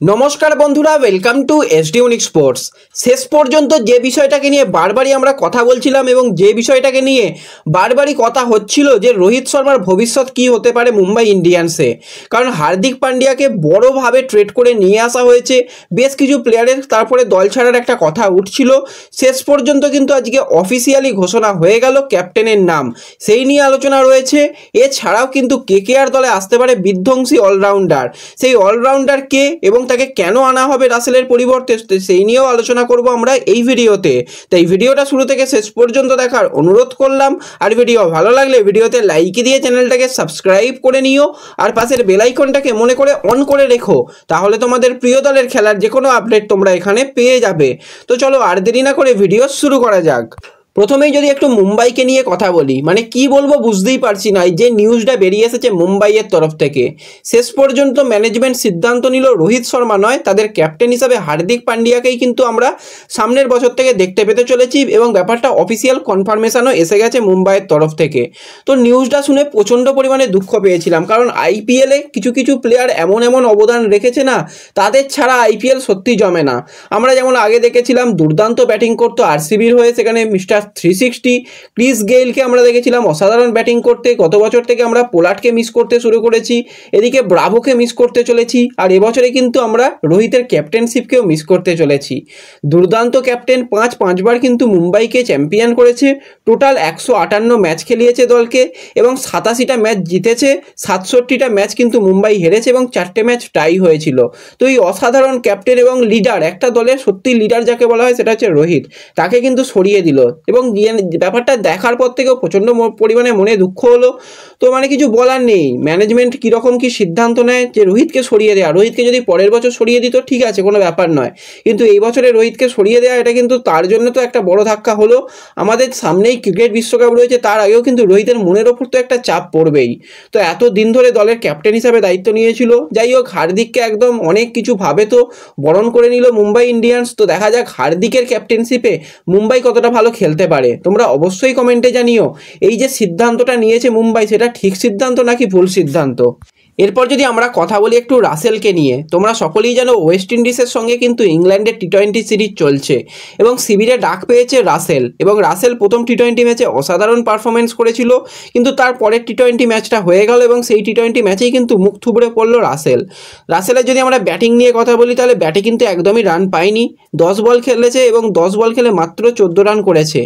নমস্কার বন্ধুরা, welcome to SD unique sports. শেষ পর্যন্ত যে বিষয়টাকে নিয়ে বারবারই আমরা কথা বলছিলাম এবং যে বিষয়টাকে নিয়ে বারবারই কথা হচ্ছিল যে রোহিত শর্মার ভবিষ্যৎ কী হতে পারে মুম্বাই ইন্ডিয়ান্সে, কারণ হার্দিক পান্ডিয়াকে বড়োভাবে ট্রেড করে নিয়ে আসা হয়েছে। বেশ কিছু প্লেয়ারের তারপরে দল ছাড়ার একটা কথা উঠছিল, শেষ পর্যন্ত কিন্তু আজকে অফিসিয়ালি ঘোষণা হয়ে গেল ক্যাপ্টেনের নাম, সেই নিয়ে আলোচনা রয়েছে। এছাড়াও কিন্তু কেকেআর দলে আসতে পারে বিধ্বংসী অলরাউন্ডার, সেই অলরাউন্ডার কে এবং তাকে কেন আনা হবে রাসেলের পরিবর্তে, সেই নিয়েও আলোচনা করব আমরা এই ভিডিওতে। তাই ভিডিওটা শুরু থেকে শেষ পর্যন্ত দেখার অনুরোধ করলাম। আর ভিডিও ভালো লাগলে ভিডিওতে লাইক দিয়ে চ্যানেলটাকে সাবস্ক্রাইব করে নিও, আর পাশের বেল আইকনটাকে মনে করে অন করে রেখো, তাহলে তোমাদের প্রিয় দলের খেলার যে কোনো আপডেট তোমরা এখানে পেয়ে যাবে। তো চলো আর দেরি না করে ভিডিও শুরু করা যাক। প্রথমেই যদি একটু মুম্বাইকে নিয়ে কথা বলি, মানে কি বলবো বুঝতেই পারছি না। এই যে নিউজটা বেরিয়ে এসেছে মুম্বাইয়ের তরফ থেকে, শেষ পর্যন্ত ম্যানেজমেন্ট সিদ্ধান্ত নিল রোহিত শর্মা নয়, তাদের ক্যাপ্টেন হিসাবে হার্দিক পান্ডিয়াকেই কিন্তু আমরা সামনের বছর থেকে দেখতে পেতে চলেছি এবং ব্যাপারটা অফিসিয়াল কনফার্মেশনও এসে গেছে মুম্বাইয়ের তরফ থেকে। তো নিউজটা শুনে প্রচণ্ড পরিমাণে দুঃখ পেয়েছিলাম, কারণ আইপিএলে কিছু কিছু প্লেয়ার এমন এমন অবদান রেখেছে না, তাদের ছাড়া আইপিএল সত্যি জমে না। আমরা যেমন আগে দেখেছিলাম দুর্দান্ত ব্যাটিং করতো আরসিবির হয়ে, সেখানে মিস্টার 360 ক্রিস গেইলকে আমরা দেখেছিলাম অসাধারণ ব্যাটিং করতে। গত বছর থেকে আমরা পোলার্ডকে মিস করতে শুরু করেছি, এদিকে ব্রাভোকে মিস করতে চলেছি, আর এবছরে কিন্তু আমরা রোহিতের ক্যাপ্টেনশিপকেও মিস করতে চলেছি। দুর্দান্ত ক্যাপ্টেন, পাঁচবার কিন্তু মুম্বাইকে চ্যাম্পিয়ন করেছে, টোটাল 158 ম্যাচ খেলিয়েছে দলকে এবং 87টা ম্যাচ জিতেছে, 67টা ম্যাচ কিন্তু মুম্বাই হেরেছে এবং 4টে ম্যাচ টাই হয়েছিল। তো এই অসাধারণ ক্যাপ্টেন এবং লিডার, একটা দলের সত্যি লিডার যাকে বলা হয় সেটা হচ্ছে রোহিত, তাকে কিন্তু সরিয়ে দিল এবং ব্যাপারটা দেখার পর থেকেও প্রচণ্ড পরিমাণে মনে দুঃখ হলো। তো মানে কিছু বলার নেই, ম্যানেজমেন্ট কীরকম কী সিদ্ধান্ত নেয় যে রোহিতকে সরিয়ে দেওয়া। রোহিতকে যদি পরের বছর সরিয়ে দিত ঠিক আছে, কোনো ব্যাপার নয়, কিন্তু এই বছরে রোহিতকে সরিয়ে দেওয়া, এটা কিন্তু তার জন্য তো একটা বড় ধাক্কা হলো। আমাদের সামনেই ক্রিকেট বিশ্বকাপ রয়েছে, তার আগেও কিন্তু রোহিতের মনের ওপর তো একটা চাপ পড়বেই। তো এত দিন ধরে দলের ক্যাপ্টেন হিসাবে দায়িত্ব নিয়েছিল, যাই হোক হার্দিককে একদম অনেক কিছু ভাবে তো বরণ করে নিল মুম্বাই ইন্ডিয়ান্স। তো দেখা যাক হার্দিকের ক্যাপ্টেনশিপে মুম্বাই কতটা ভালো খেলতে পারে। তোমরা অবশ্যই কমেন্টে জানিও এই যে সিদ্ধান্তটা নিয়েছে মুম্বাই, সেটা ঠিক সিদ্ধান্ত নাকি ভুল সিদ্ধান্ত। এরপর যদি আমরা কথা বলি একটু রাসেলকে নিয়ে, তোমরা সকলেই জানো ওয়েস্ট ইন্ডিজের সঙ্গে কিন্তু ইংল্যান্ডের টি20 সিরিজ চলছে এবং শিবিরে ডাক পেয়েছে রাসেল, এবং রাসেল প্রথম টি20 ম্যাচে অসাধারণ পারফরমেন্স করেছিল, কিন্তু তার পরের টি20 ম্যাচটা হয়ে গেল এবং সেই টি20 ম্যাচেই কিন্তু মুখ থুবড়ে পড়লো রাসেলের যদি আমরা ব্যাটিং নিয়ে কথা বলি, তাহলে ব্যাটে কিন্তু একদমই রান পায়নি। 10 বল খেলেছে এবং 10 বল খেলে মাত্র 14 রান করেছে,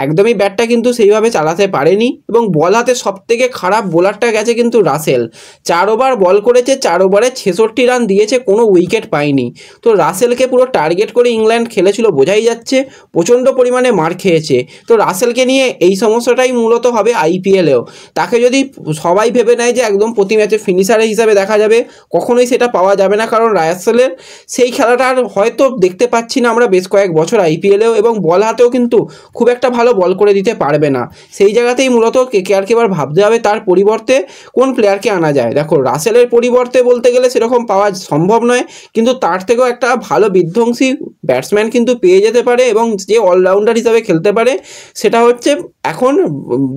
একদমই ব্যাটটা কিন্তু সেইভাবে চালাতে পারেনি এবং বল হাতে সব থেকে খারাপ বোলারটা গেছে কিন্তু রাসেল। 4 ওভার বল করেছে, 4 ওভারে 66 রান দিয়েছে, কোনো উইকেট পায়নি। তো রাসেলকে পুরো টার্গেট করে ইংল্যান্ড খেলেছিল, বোঝাই যাচ্ছে প্রচণ্ড পরিমাণে মার খেয়েছে। তো রাসেলকে নিয়ে এই সমস্যাটাই মূলত হবে আইপিএলেও। তাকে যদি সবাই ভেবে নেয় যে একদম প্রতি ম্যাচে ফিনিশার হিসাবে দেখা যাবে, কখনোই সেটা পাওয়া যাবে না, কারণ রাসেলের সেই খেলাটা আর হয়তো দেখতে পাচ্ছি না আমরা বেশ কয়েক বছর আইপিএলেও, এবং বল হাতেও কিন্তু খুব একটা ভালো বল করে দিতে পারবে না। সেই জায়গাতেই মূলত কেকেআরকে এবার ভাবতে হবে তার পরিবর্তে কোন প্লেয়ারকে আনা যায়। দেখো রাসেলের পরিবর্তে বলতে গেলে সেরকম পাওয়া সম্ভব নয়, কিন্তু তার থেকেও একটা ভালো বিধ্বংসী ব্যাটসম্যান কিন্তু পেয়ে যেতে পারে এবং যে অলরাউন্ডার হিসাবে খেলতে পারে, সেটা হচ্ছে এখন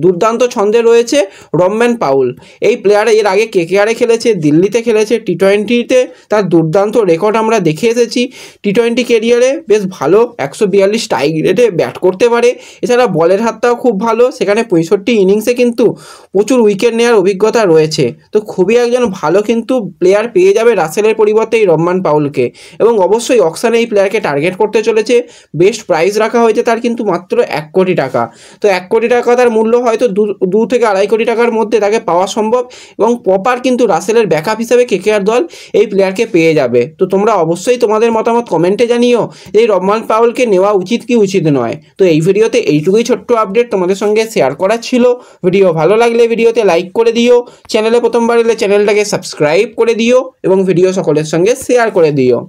দুর্দান্ত ছন্দে রয়েছে রমম্যান পাউল। এই প্লেয়ার এর আগে কেকেআরে খেলেছে, দিল্লিতে খেলেছে, টি20তে তার দুর্দান্ত রেকর্ড আমরা দেখে এসেছি। টি20 ক্যারিয়ারে বেশ ভালো 142 স্ট্রাইক রেটে ব্যাট করতে পারে, এছাড়া বলের হাতটাও খুব ভালো, সেখানে 65 ইনিংসে কিন্তু প্রচুর উইকেট নেওয়ার অভিজ্ঞতা রয়েছে। তো খুবই একজন ভালো কিন্তু প্লেয়ার পেয়ে যাবে রাসেলের পরিবর্তে এই রহমান পাউলকে, এবং অবশ্যই অকশনে এই প্লেয়ারকে টার্গেট করতে চলেছে। বেস্ট প্রাইস রাখা হয়েছে তার কিন্তু মাত্র 1 কোটি টাকা। তো 1 কোটি টাকা তার মূল্য হয়তো 2 থেকে 2.5 কোটি টাকার মধ্যে তাকে পাওয়া সম্ভব, এবং প্রপার কিন্তু রাসেলের ব্যাকআপ হিসাবে কেকেআর দল এই প্লেয়ারকে পেয়ে যাবে। তো তোমরা অবশ্যই তোমাদের মতামত কমেন্টে জানিও এই রহমান পাউলকে নেওয়া উচিত কি উচিত নয়। তো এই ভিডিওতে এইটুকুই ছোট্ট আপডেট তোমাদের সঙ্গে শেয়ার করার ছিল। ভিডিও ভালো লাগলে ভিডিওতে লাইক করে দিও, চ্যানেলে প্রথমবার এলে চ্যানেলটাকে সাবস্ক্রাইব করে দিও এবং ভিডিও সকলের সঙ্গে শেয়ার করে দিও।